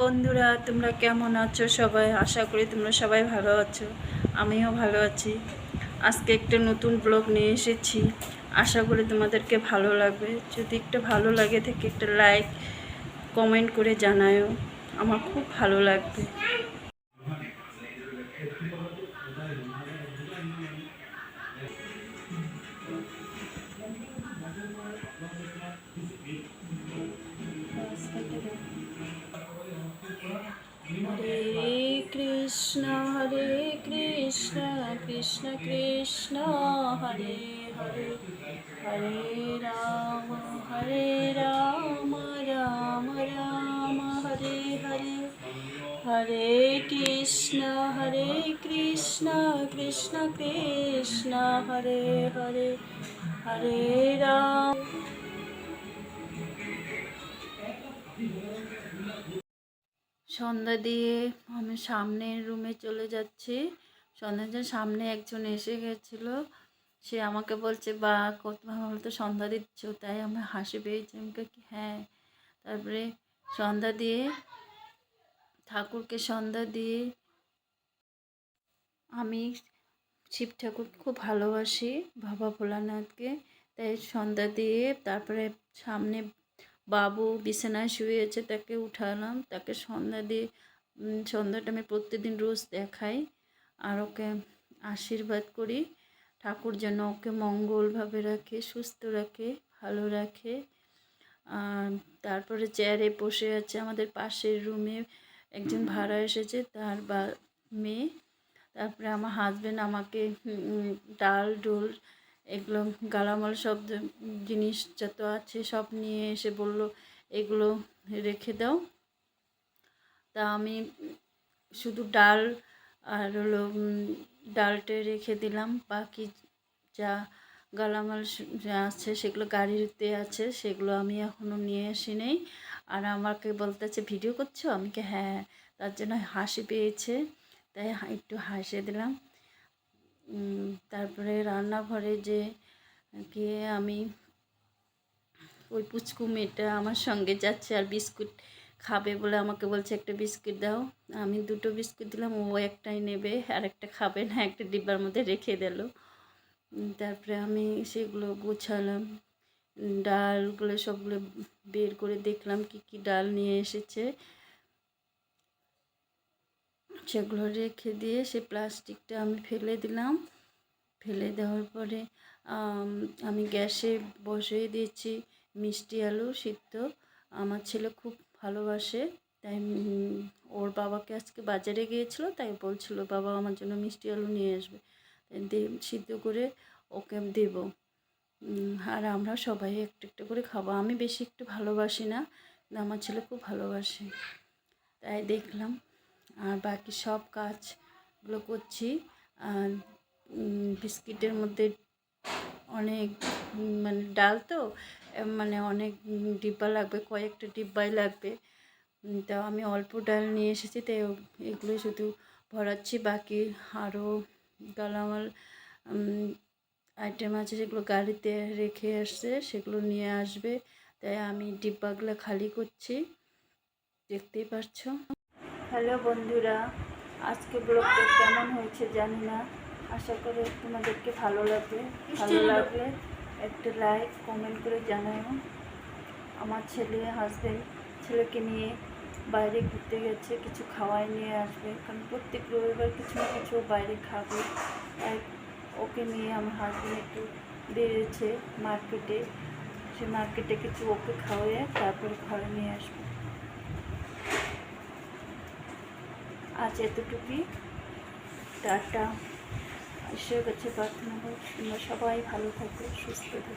বন্ধুরা, তোমরা কেমন আছো? সবাই আশা করি তোমরা সবাই ভালো আছো। আমিও ভালো আছি। আজকে একটা নতুন ব্লগ নিয়ে এসেছি। আশা করি তোমাদেরকে ভালো লাগবে। যদি একটু ভালো লাগে থেকে একটা লাইক কমেন্ট করে জানায়ও, আমার খুব ভালো লাগবে। হরে কৃষ্ণ কৃষ্ণ কৃষ্ণ হরে হরে, হরে রাম রাম রাম হরে হরে, হরে কৃষ্ণ কৃষ্ণ কৃষ্ণ হরে হরে, হরে রাম। সন্ধ্যা দিয়ে আমি সামনের রুমে চলে যাচ্ছি। সন্ধ্যার সামনে একজন এসে গেছিল। সে আমাকে বলছে, বা কত ভালো তো সন্ধ্যা দিচ্ছ। তাই আমি হাসি পেয়েছি। আমাকে কি হ্যাঁ। তারপরে সন্ধ্যা দিয়ে ঠাকুরকে সন্ধ্যা দিয়ে আমি শিব ঠাকুরকে খুব ভালোবাসি, বাবা ভোলানাথকে। তাই সন্ধ্যা দিয়ে তারপরে সামনে বাবু বিছানায় শুয়েছে, তাকে উঠালাম, তাকে সন্ধ্যা দিয়ে সন্ধ্যাটা আমি প্রত্যেকদিন রোজ দেখাই আর ওকে আশীর্বাদ করি। ঠাকুর যেন ওকে মঙ্গলভাবে রাখে, সুস্থ রাখে, ভালো রাখে। তারপরে চেয়ারে বসে আছে আমাদের পাশের রুমে একজন ভাড়া এসেছে, তার মেয়ে। তারপরে আমার হাজব্যান্ড আমাকে ডাল ডোল এগুলো গালামাল সব জিনিস যত আছে সব নিয়ে এসে বলল এগুলো রেখে দাও। তা আমি শুধু ডাল আর হলো ডালটা রেখে দিলাম। বাকি যা গালামাল যা আছে সেগুলো গাড়িতে আছে, সেগুলো আমি এখনও নিয়ে আসি নেই। আর আমাকে বলতেছে, ভিডিও করছো? আমি কি হ্যাঁ। তার জন্য হাসি পেয়েছে, তাই একটু হাসে দিলাম। তারপরে রান্নাঘরে যে গিয়ে আমি ওই পুচকু মেয়েটা আমার সঙ্গে যাচ্ছে আর বিস্কুট খাবে বলে আমাকে বলছে একটা বিস্কুট দাও। আমি দুটো বিস্কুট দিলাম, ও একটাই নেবে আর একটা খাবে না, একটা ডিব্বার মধ্যে রেখে দিল। তারপরে আমি সেগুলো গোছালাম, ডালগুলো সবগুলো বের করে দেখলাম কি কি ডাল নিয়ে এসেছে। সেগুলো রেখে দিয়ে সে প্লাস্টিকটা আমি ফেলে দিলাম। ফেলে দেওয়ার পরে আমি গ্যাসে বসিয়ে দিয়েছি মিষ্টি আলু সিদ্ধ। আমার ছেলে খুব ভালোবাসে, তাই ওর বাবাকে আজকে বাজারে গিয়েছিল, তাই বলছিল বাবা আমার জন্য মিষ্টি আলু নিয়ে আসবে, সিদ্ধ করে ওকে দেব। আর আমরা সবাই একটু একটু করে খাবো। আমি বেশি একটু ভালোবাসি না, আমার ছেলে খুব ভালোবাসে, তাই দেখলাম। আর বাকি সব কাজগুলো করছি। আর বিস্কিটের মধ্যে অনেক মানে ডাল তো মানে অনেক ডিব্বা লাগবে, কয়েকটা ডিব্বাই লাগবে। তো আমি অল্প ডাল নিয়ে এসেছি, তাই এগুলো শুধু ভরাচ্ছি। বাকি আরও গালামাল আইটেম আছে যেগুলো গাড়িতে রেখে আসছে, সেগুলো নিয়ে আসবে, তাই আমি ডিব্বাগুলো খালি করছি, দেখতেই পাচ্ছ। হ্যালো বন্ধুরা, আজকে ব্লগটা কেমন হয়েছে জানি না, আশা করি তোমাদেরকে ভালো লাগবে। ভালো লাগলে একটা লাইক কমেন্ট করে জানাও। আমার হাজব্যান্ড ছেলেকে নিয়ে বাইরে ঘুরতে গেছে, কিছু খাওয়াই নিয়ে আসবে, কারণ প্রত্যেক রবিবার কিছু না কিছু বাইরে খাবে। তাই ওকে নিয়ে আমার হাজব্যান্ড একটু বেরিয়েছে মার্কেটে, সে মার্কেটে কিছু ওকে খাওয়াই তারপরে ঘরে নিয়ে আসবে। আজ এতটুকুই, টাটা। ঈশ্বরের কাছে প্রার্থনা করি তোমরা সবাই ভালো থাকো, সুস্থ থাকো।